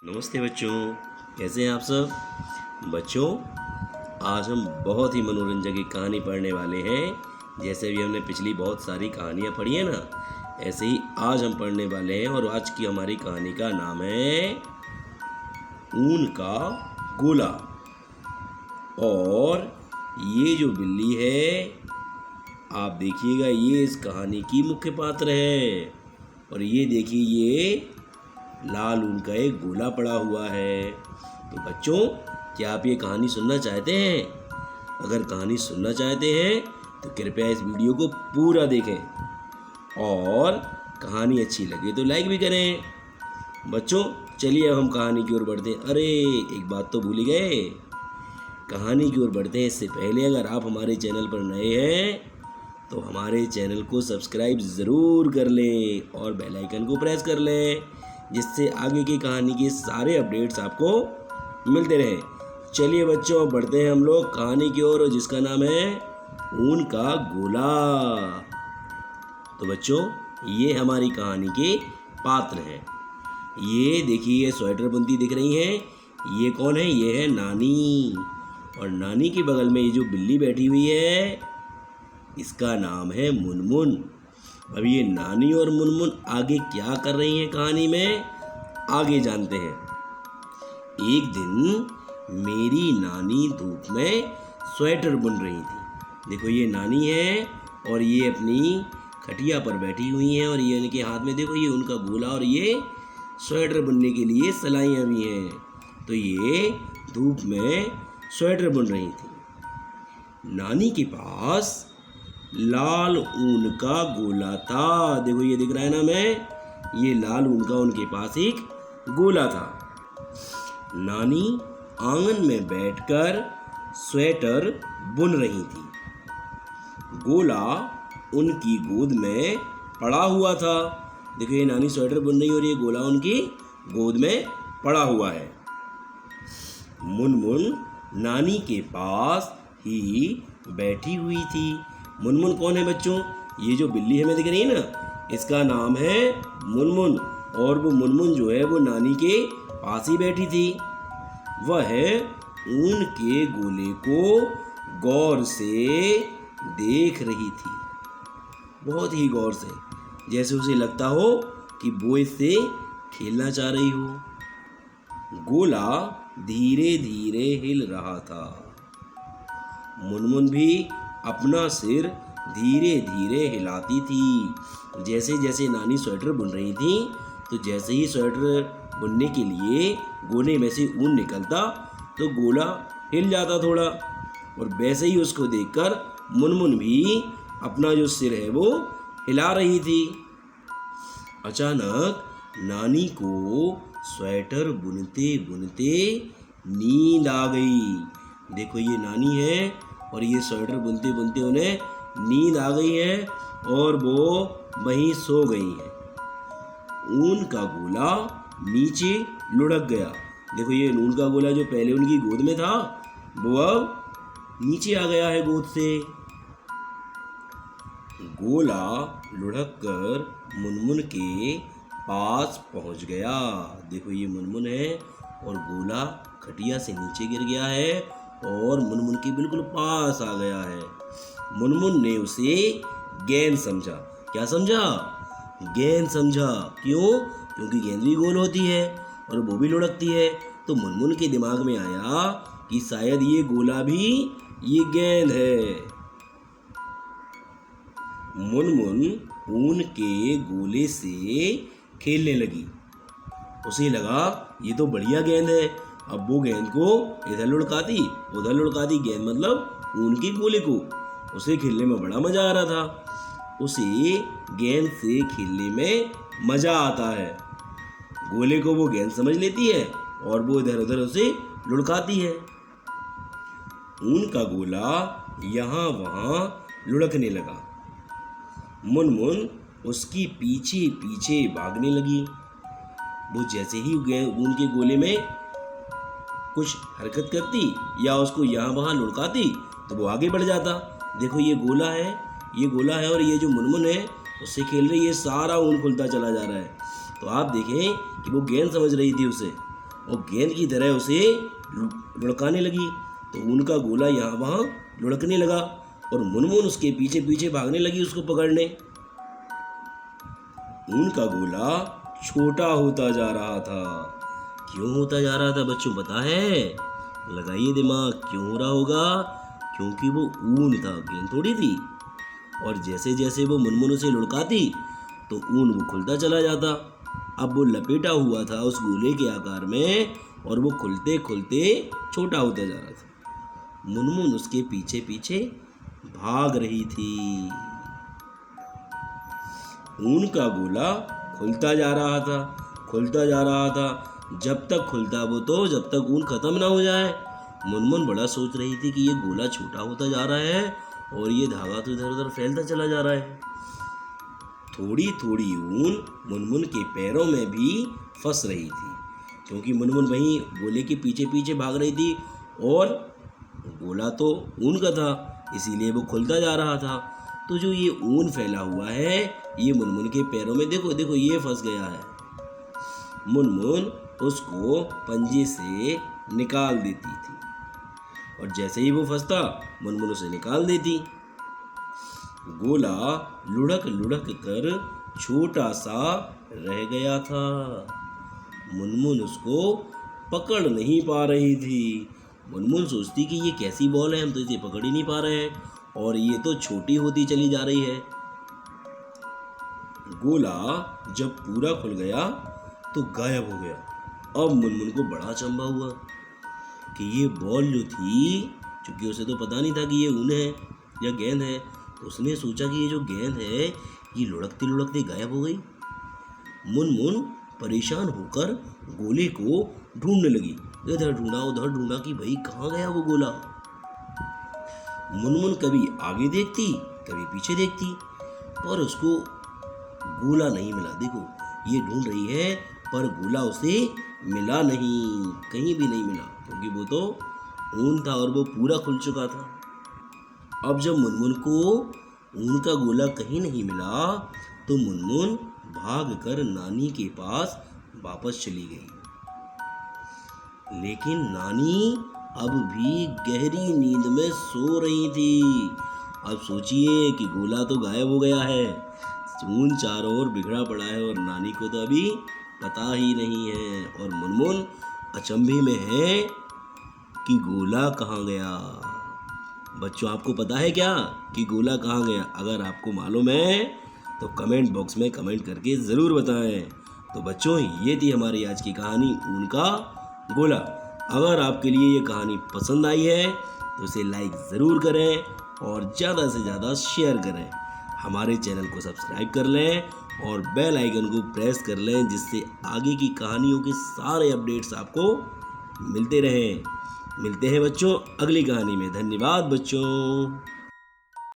नमस्ते बच्चों, कैसे हैं आप सब। बच्चों, आज हम बहुत ही मनोरंजक एक कहानी पढ़ने वाले हैं। जैसे भी हमने पिछली बहुत सारी कहानियाँ पढ़ी हैं ना, ऐसे ही आज हम पढ़ने वाले हैं। और आज की हमारी कहानी का नाम है ऊन का गोला। और ये जो बिल्ली है, आप देखिएगा, ये इस कहानी की मुख्य पात्र है। और ये देखिए, ये लाल ऊन का एक गोला पड़ा हुआ है। तो बच्चों, क्या आप ये कहानी सुनना चाहते हैं? अगर कहानी सुनना चाहते हैं तो कृपया इस वीडियो को पूरा देखें और कहानी अच्छी लगे तो लाइक भी करें। बच्चों, चलिए अब हम कहानी की ओर बढ़ते हैं। अरे, एक बात तो भूल ही गए। कहानी की ओर बढ़ते हैं इससे पहले अगर आप हमारे चैनल पर नए हैं तो हमारे चैनल को सब्सक्राइब ज़रूर कर लें और बेल आइकन को प्रेस कर लें, जिससे आगे की कहानी के सारे अपडेट्स आपको मिलते रहें। चलिए बच्चों, बढ़ते हैं हम लोग कहानी की ओर, जिसका नाम है ऊन का गोला। तो बच्चों, ये हमारी कहानी के पात्र हैं। ये देखिए, स्वेटर बुनती दिख रही हैं। ये कौन है? ये है नानी। और नानी के बगल में ये जो बिल्ली बैठी हुई है, इसका नाम है मुनमुन। अब ये नानी और मुनमुन आगे क्या कर रही हैं कहानी में, आगे जानते हैं। एक दिन मेरी नानी धूप में स्वेटर बुन रही थी। देखो, ये नानी है और ये अपनी खटिया पर बैठी हुई हैं। और ये इनके हाथ में देखो, ये उनका गोला और ये स्वेटर बुनने के लिए सिलाइयाँ भी हैं। तो ये धूप में स्वेटर बुन रही थी। नानी के पास लाल ऊन का गोला था। देखो, ये दिख रहा है ना मैं, ये लाल ऊन का उनके पास एक गोला था। नानी आंगन में बैठकर स्वेटर बुन रही थी। गोला उनकी गोद में पड़ा हुआ था। देखो, ये नानी स्वेटर बुन रही है और ये गोला उनकी गोद में पड़ा हुआ है। मुनमुन नानी के पास ही बैठी हुई थी। मुनमुन कौन है बच्चों? ये जो बिल्ली हमें दिख रही है ना, इसका नाम है मुनमुन। और वो मुनमुन जो है, वो नानी के पास ही बैठी थी। वह ऊन के गोले को गौर से देख रही थी, बहुत ही गौर से, जैसे उसे लगता हो कि वो इससे खेलना चाह रही हो। गोला धीरे धीरे हिल रहा था। मुनमुन भी अपना सिर धीरे धीरे हिलाती थी। जैसे जैसे नानी स्वेटर बुन रही थी, तो जैसे ही स्वेटर बुनने के लिए गोले में से ऊन निकलता तो गोला हिल जाता थोड़ा। और वैसे ही उसको देखकर मुनमुन भी अपना जो सिर है वो हिला रही थी। अचानक नानी को स्वेटर बुनते बुनते नींद आ गई। देखो, ये नानी है और ये स्वेटर बुनते बुनते उन्हें नींद आ गई है और वो वहीं सो गई हैं। ऊन का गोला नीचे लुढ़क गया। देखो, ये ऊन का गोला जो पहले उनकी गोद में था, वो अब नीचे आ गया है गोद से। गोला लुढ़क कर मुनमुन के पास पहुंच गया। देखो, ये मुनमुन है और गोला खटिया से नीचे गिर गया है और मुनमुन के बिल्कुल पास आ गया है। मुनमुन ने उसे गेंद समझा। क्या समझा? गेंद समझा। क्यों? क्योंकि गेंद भी गोल होती है और वो भी लुढ़कती है। तो मुनमुन के दिमाग में आया कि शायद ये गोला भी ये गेंद है। मुनमुन ऊन के गोले से खेलने लगी। उसे लगा ये तो बढ़िया गेंद है। अब वो गेंद को इधर लुढ़काती उधर लुढ़काती, गेंद मतलब ऊन के गोले को। उसे खेलने में बड़ा मजा आ रहा था। उसे गेंद से खेलने में मजा आता है। गोले को वो गेंद समझ लेती है और वो इधर उधर उसे लुढ़काती है। ऊन का गोला यहाँ वहाँ लुढ़कने लगा। मुनमुन उसकी पीछे पीछे भागने लगी। वो जैसे ही ऊन के गोले में कुछ हरकत करती या उसको यहाँ वहाँ लुढ़काती तो वो आगे बढ़ जाता। देखो, ये गोला है और ये जो मुनमुन है उससे खेल रही है, सारा ऊन खुलता चला जा रहा है। तो आप देखें कि वो गेंद समझ रही थी उसे, और गेंद की तरह उसे लुढ़काने लगी। तो ऊन का गोला यहाँ वहाँ लुढ़कने लगा और मुनमुन उसके पीछे पीछे भागने लगी उसको पकड़ने। ऊन का गोला छोटा होता जा रहा था। क्यों होता जा रहा था बच्चों, पता है? लगाइए दिमाग, क्यों हो रहा होगा? क्योंकि वो ऊन था, गेंद थोड़ी थी। और जैसे जैसे वो मुनमुन उसे लुढ़काती तो ऊन वो खुलता चला जाता। अब वो लपेटा हुआ था उस गोले के आकार में और वो खुलते खुलते छोटा होता जा रहा था। मुनमुन उसके पीछे पीछे भाग रही थी। ऊन का गोला खुलता जा रहा था, खुलता जा रहा था। जब तक खुलता वो तो जब तक ऊन खत्म ना हो जाए। मुनमुन बड़ा सोच रही थी कि ये गोला छोटा होता जा रहा है और ये धागा तो इधर उधर फैलता चला जा रहा है। थोड़ी थोड़ी ऊन मुनमुन के पैरों में भी फंस रही थी, क्योंकि मुनमुन वहीं गोले के पीछे पीछे भाग रही थी और गोला तो ऊन का था, इसीलिए वो खुलता जा रहा था। तो जो ये ऊन फैला हुआ है ये मुनमुन के पैरों में देखो देखो ये फंस गया है। मुनमुन उसको पंजे से निकाल देती थी और जैसे ही वो फंसता मुनमुन उसे निकाल देती। गोला लुढ़क लुढ़क कर छोटा सा रह गया था। मुनमुन उसको पकड़ नहीं पा रही थी। मुनमुन सोचती कि ये कैसी बॉल है, हम तो इसे पकड़ ही नहीं पा रहे हैं और ये तो छोटी होती चली जा रही है। गोला जब पूरा खुल गया तो गायब हो गया। अब मुनमुन को बड़ा अचंभा हुआ कि ये बॉल जो थी, क्योंकि उसे तो पता नहीं था कि ये ऊन है या गेंद है, तो उसने सोचा कि ये जो गेंद है ये लुढ़कती लुढ़कती गायब हो गई। मुनमुन परेशान होकर गोले को ढूंढने लगी, इधर ढूंढा उधर ढूंढा कि भाई कहाँ गया वो गोला। मुनमुन कभी आगे देखती कभी पीछे देखती पर उसको गोला नहीं मिला। देखो ये ढूंढ रही है पर गोला उसे मिला नहीं, कहीं भी नहीं मिला, क्योंकि वो तो ऊन था और वो पूरा खुल चुका था। अब जब मुनमुन को ऊन का गोला कहीं नहीं मिला तो मुनमुन भागकर नानी के पास वापस चली गई। लेकिन नानी अब भी गहरी नींद में सो रही थी। अब सोचिए कि गोला तो गायब हो गया है, ऊन चारों ओर बिखरा पड़ा है और नानी को तो अभी पता ही नहीं है और मुनमुन अचंभे में है कि गोला कहाँ गया। बच्चों आपको पता है क्या कि गोला कहाँ गया? अगर आपको मालूम है तो कमेंट बॉक्स में कमेंट करके ज़रूर बताएं। तो बच्चों ये थी हमारी आज की कहानी ऊन का गोला। अगर आपके लिए ये कहानी पसंद आई है तो इसे लाइक ज़रूर करें और ज़्यादा से ज़्यादा शेयर करें। हमारे चैनल को सब्सक्राइब कर लें और बेल आइकन को प्रेस कर लें, जिससे आगे की कहानियों के सारे अपडेट्स आपको मिलते रहें। मिलते हैं बच्चों अगली कहानी में। धन्यवाद बच्चों।